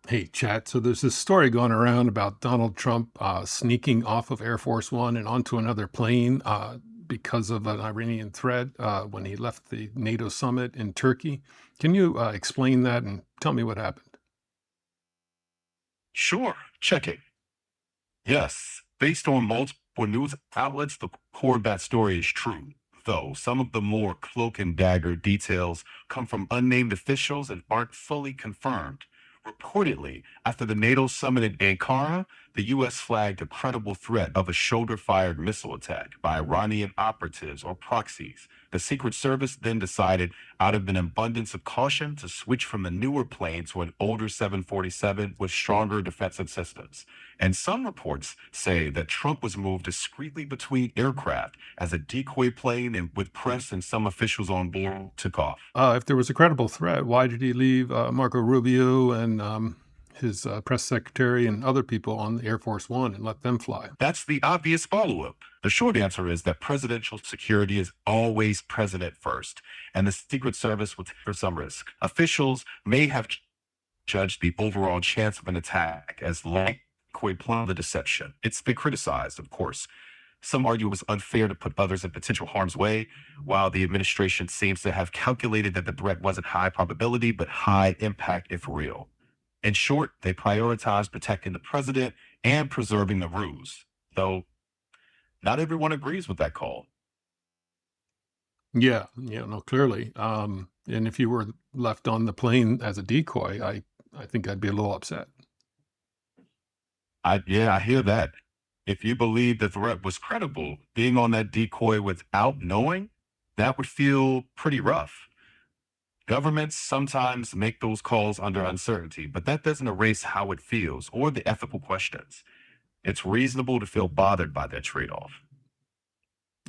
Hey, chat. So there's this story going around about Donald Trump sneaking off of Air Force One and onto another plane because of an Iranian threat when he left the NATO summit in Turkey. Can you explain that and tell me what happened? Sure, checking. Yes, based on multiple news outlets, the core of that story is true. Though some of the more cloak and dagger details come from unnamed officials and aren't fully confirmed. Reportedly, after the NATO summit in Ankara, the U.S. flagged a credible threat of a shoulder fired missile attack by Iranian operatives or proxies. The Secret Service then decided, out of an abundance of caution, to switch from the newer plane to an older 747 with stronger defensive systems. And some reports say that Trump was moved discreetly between aircraft as a decoy plane and with press and some officials on board took off. If there was a credible threat, why did he leave Marco Rubio and his press secretary and other people on the Air Force One and let them fly? That's the obvious follow up. The short answer is that presidential security is always president first, and the Secret Service will take some risk. Officials may have judged the overall chance of an attack as likely plan the deception. It's been criticized, of course. Some argue it was unfair to put others in potential harm's way, while the administration seems to have calculated that the threat wasn't high probability, but high impact if real. In short, they prioritized protecting the president and preserving the ruse, though not everyone agrees with that call. Yeah, yeah, no, clearly. And if you were left on the plane as a decoy, I think I'd be a little upset. I hear that. If you believe the threat was credible, being on that decoy without knowing, that would feel pretty rough. Governments sometimes make those calls under uncertainty, but that doesn't erase how it feels or the ethical questions. It's reasonable to feel bothered by that trade off.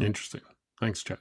Interesting. Thanks, Chad.